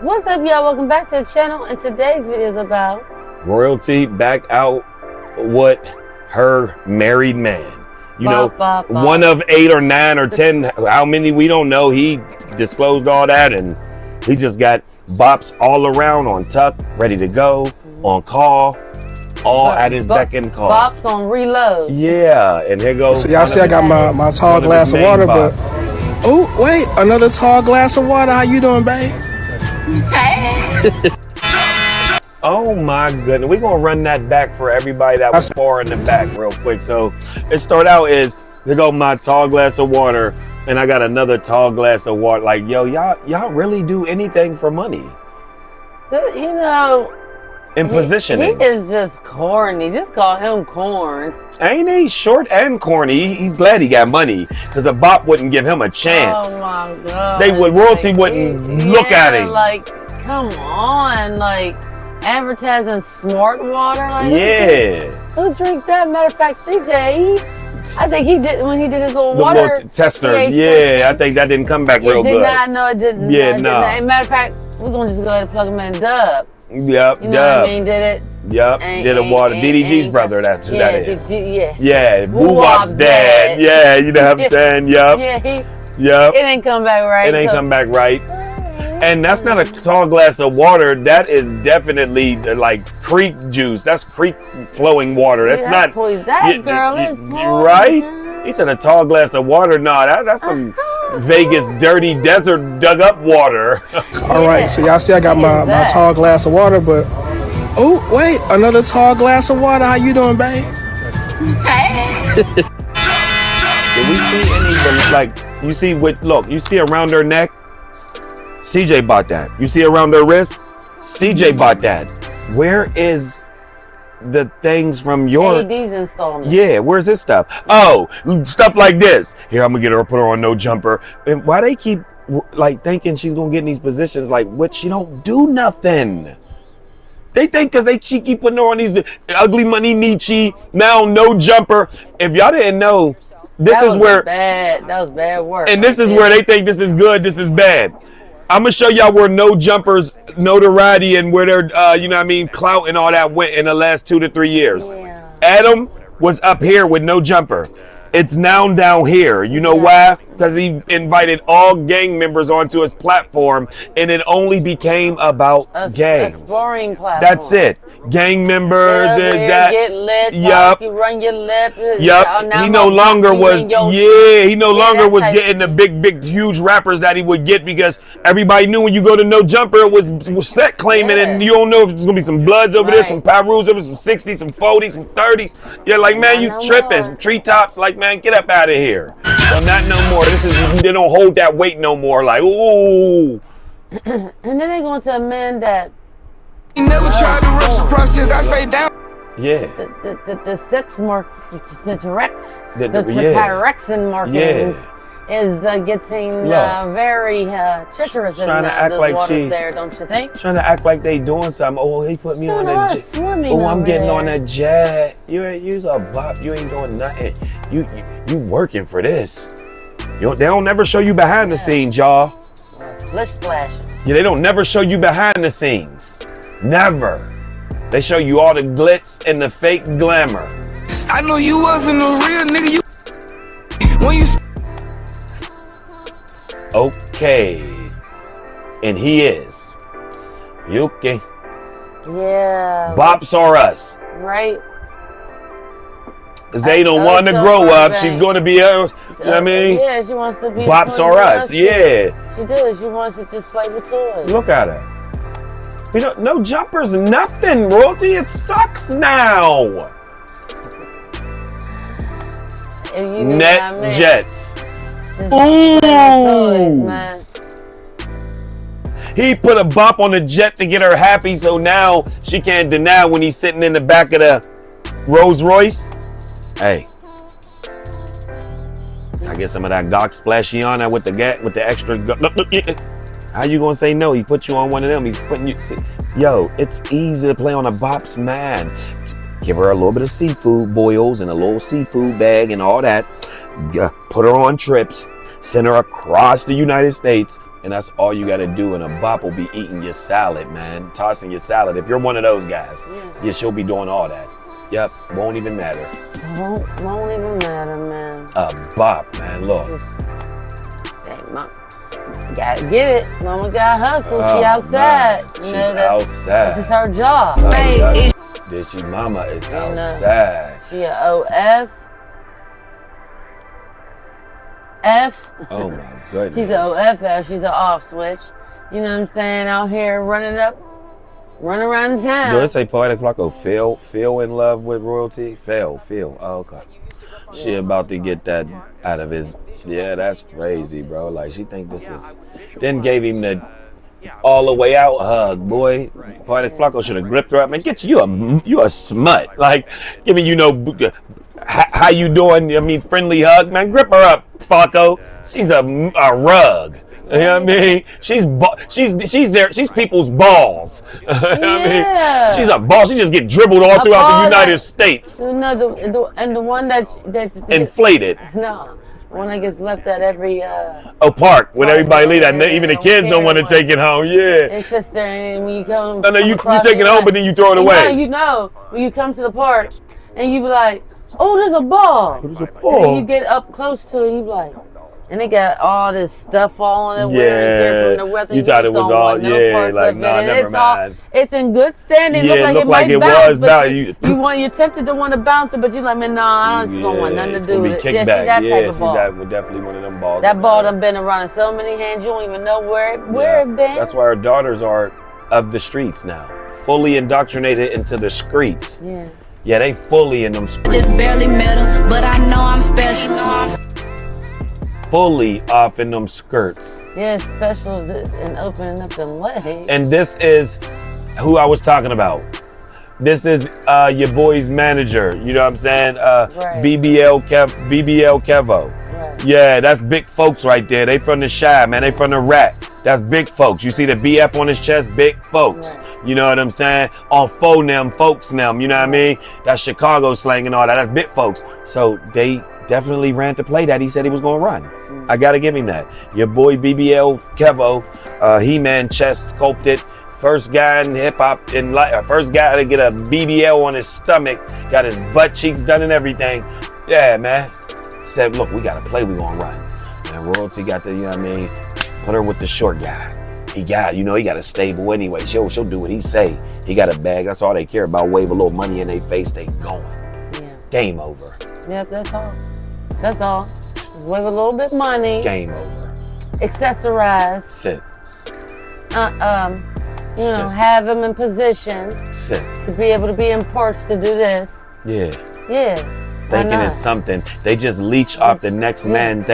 What's up, y'all? Welcome back to the channel, and today's video is about Royalty back out with her married man. One of 8 or 9 or 10, how many we don't know. He disclosed all that, and he just got bops all around on tuck, ready to go, on call, all at his beck and call. Bops on reload. Yeah, and here goes. So y'all see I got my tall glass of water, but oh wait, another tall glass of water. How you doing, babe? Oh my goodness, we're gonna run that back for everybody that was far in the back real quick. So it start out is, here go my tall glass of water, and I got another tall glass of water. Like, yo, y'all really do anything for money? You know, in positioning. He is just corny. Just call him corn. Ain't he short and corny? He's glad he got money, because a bop wouldn't give him a chance. Oh my god. Royalty wouldn't look at him. Like, come on, like advertising smart water. Like, yeah. Who drinks that? Matter of fact, CJ, I think he did when he did his little water tester. pH Yeah, testing. I think that didn't come back real good. It did not. No, it didn't. Yeah, no. Matter of fact, we're gonna just go ahead and plug him in Dub. Yep, you know what I mean? Did it? Yep, did a water. DDG's brother, that's who that is. Yeah, Woo-Wop's dad. Yeah, you know what I'm saying? Yep. Yeah, it ain't come back right. It ain't come back right. And that's not a tall glass of water. That is definitely like creek juice. That's creek flowing water. That's not poison. That girl is poison. Right? He said a tall glass of water. No, that's some Vegas dirty desert dug up water. All right, so y'all see I got my tall glass of water, but oh wait, another tall glass of water. How you doing, babe? Do we see any, like, you see what, look, you see around her neck? CJ bought that. You see around her wrist? CJ bought that. Where is the things from your AD's installment? Yeah, where's his stuff? Oh, stuff like this. Here, I'm gonna get her, put her on no jumper. And why they keep like thinking she's gonna get in these positions like what? She don't do nothing. They think because she keep putting her on these ugly money Nietzsche, now no jumper. If y'all didn't know, this is where that was bad work. And this is where they think this is good, this is bad. I'm gonna show y'all where no jumpers, notoriety, and where their you know what I mean, clout and all that went in the last 2 to 3 years. Yeah. Adam was up here with no jumper. It's now down here. You know why? Because he invited all gang members onto his platform, and it only became about gangs. A sparring platform. That's it. Gang members, get lit. Yup. You run your lip. Yup. He no longer was. Yeah. He no longer was getting the big, huge rappers that he would get, because everybody knew when you go to no jumper, it was set claiming, and you don't know if it's gonna be some Bloods over there, some Pyrus over, some 60s, some 40s, some 30s. You're like, man, you tripping. Some treetops. Like, man, get up out of here. So not no more. They don't hold that weight no more. Like, ooh. And then they going to amend that. He never tried to rush the process. I stayed down. Yeah. The sex market, the Tyrexin market is getting very treacherous in those waters there, don't you think? Trying to act like they doing something. Oh, he put me on a jet. Oh, I'm getting on a jet. You's a bop. You ain't doing nothing. You working for this. They don't never show you behind the scenes, y'all. Splish splashing. Yeah, they don't never show you behind the scenes. Never. They show you all the glitz and the fake glamour. I know you wasn't a real nigga. Okay. And he is. Okay. Yeah. Bops are us. Right. Because they don't want to grow up. She's going to be, you know what I mean? Yeah, she wants to be. Bops are us. Yeah. She does. She wants to just play with toys. Look at her. No jumpers, nothing, Royalty. It sucks now. Net jets. Ooh. Toys, man. He put a bop on the jet to get her happy, so now she can't deny when he's sitting in the back of the Rolls Royce. Hey, I get some of that Gok splashy on that with the extra. How you gonna say no? He put you on one of them. He's putting you. Yo, it's easy to play on a Bop's man. Give her a little bit of seafood boils and a little seafood bag and all that. Put her on trips. Send her across the United States, And that's all you got to do. And a bop will be eating your salad, man. Tossing your salad. If you're one of those guys, yeah, she'll be doing all that. Yep, won't even matter. Won't even matter, man. A bop, man. Look. Hey, mom, gotta get it. Mama got hustle. She outside. Man. She's outside. This is her job. Mama is outside. She a OF. F. Oh my goodness. She's an OFF. She's an off switch. You know what I'm saying? Out here running around town. Do it say Poetic Flacco feel in love with royalty? Feel. Oh, okay. She about to get that out of his. Yeah, that's crazy, bro. Like she think this is. Then gave him the all the way out hug, boy. Poetic Flacco should have gripped her up. Man, get you a smut. Like giving how you doing? I mean, friendly hug, man. Grip her up, Flacco. She's a rug. You know what I mean? She's there. She's people's balls. You know what I mean? She's a ball. She just get dribbled all throughout the United States. No, the one that's inflated. No, one that gets left at every park when everybody leave that. Even the kids don't want to take it home. Yeah. It's just there, and when you come. No, you take it home, but then you throw it away. You know, when you come to the park, and you be like, "Oh, there's a ball." There's a ball. And you get up close to it, you be like. And they got all this stuff all on it, wear and tear from the weather. You thought it was all, like, nah, never mind. It's in good standing. Yeah, it looked like it was bounce. You're tempted to want to bounce it, but you're like, man, nah, I just don't want nothing to do with it. Yeah, she's that type of ball. That was definitely one of them balls. That ball done been around in so many hands, you don't even know where it been. That's why our daughters are of the streets now, fully indoctrinated into the streets. Yeah, they fully in them streets. Just barely met her, but I know I'm special. Fully off in them skirts. Yeah, special and opening up them legs. And this is who I was talking about. This is your boy's manager. You know what I'm saying? Right. BBL Kevo. Right. Yeah, that's big folks right there. They from the Shy, man. They from the Rat. That's big folks. You see the BF on his chest? Big folks. Right. You know what I'm saying? On phone them, folks them. You know what I mean? That's Chicago slang and all that. That's big folks. So they definitely ran to play that. He said he was going to run. I got to give him that. Your boy BBL Kevo, He-Man chest sculpted. First guy in hip hop, first guy to get a BBL on his stomach, got his butt cheeks done and everything. Yeah, man. Said, look, we got to play, we going to run. And Royalty got the, you know what I mean, put her with the short guy. He got a stable anyway. She'll do what he say. He got a bag. That's all they care about. Wave a little money in their face, they going. Yeah. Game over. Yep, that's all. That's all. Just wave a little bit money. Game over. Accessorize. Shit. You know, have them in position to be able to be in parts to do this. Yeah. Yeah. Thinking it's something. They just leech off the next man.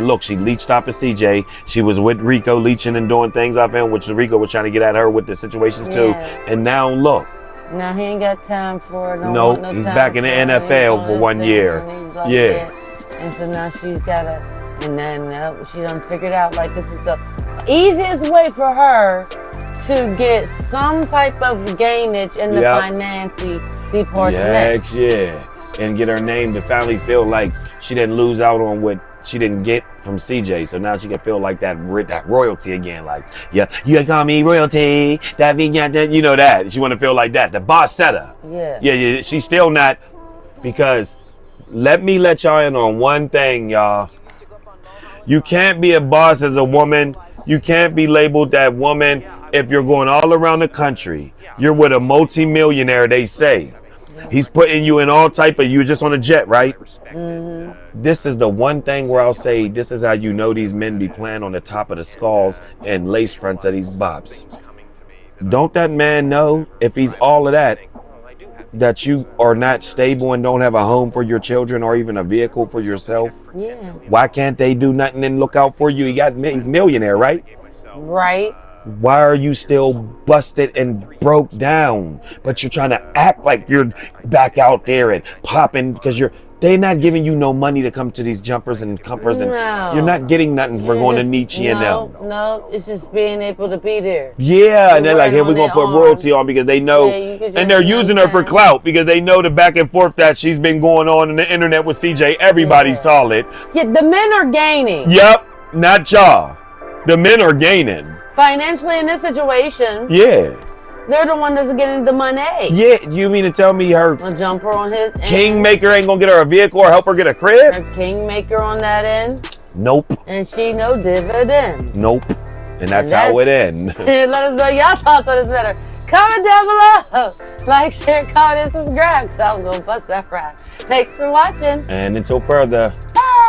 Look, she leached off of CJ. She was with Rico leeching and doing things off him, which Rico was trying to get at her with the situations too. And now look. Now he ain't got time for it. No, he's back in the NFL for 1 year. Yeah. And so now she's got to, and then she done figured out like this is the easiest way for her to get some type of gainage in the financing department. Yeah. And get her name to finally feel like she didn't lose out on what she didn't get from CJ. So now she can feel like that royalty again. Like, yeah, you call me royalty. You know that. She want to feel like that. The boss setter. Yeah. She's still not, because let me let y'all in on one thing, y'all. You can't be a boss as a woman. You can't be labeled that woman if you're going all around the country. You're with a multi-millionaire, they say. He's putting you in all type of, you just on a jet, right? Mm-hmm. This is the one thing where I'll say, this is how you know these men be playing on the top of the skulls and lace fronts of these bops. Don't that man know, if he's all of that, that you are not stable and don't have a home for your children or even a vehicle for yourself? Yeah. Why can't they do nothing and look out for you? He's millionaire, right? Right. Why are you still busted and broke down? But you're trying to act like you're back out there and popping because they're not giving you no money to come to these jumpers and compers, and you're not getting nothing for going to Nietzsche and them. No, it's just being able to be there. Yeah, and they're like, hey, we're going to put royalty on because they know, and they're using her for clout because they know the back and forth that she's been going on the internet with CJ. Everybody saw it. Yeah, the men are gaining. Yep, not y'all. The men are gaining. Financially in this situation, Yeah. they're the one that's getting the money. Yeah, you mean to tell me her A jumper on his end. kingmaker ain't gonna get her a vehicle or help her get a crib? Her kingmaker on that end. Nope. And she no dividend. Nope. And that's how it ends. Let us know y'all thoughts on this matter. Comment down below. Like, share, comment, and subscribe. Cause I was gonna bust that rap. Thanks for watching. And until further. Bye.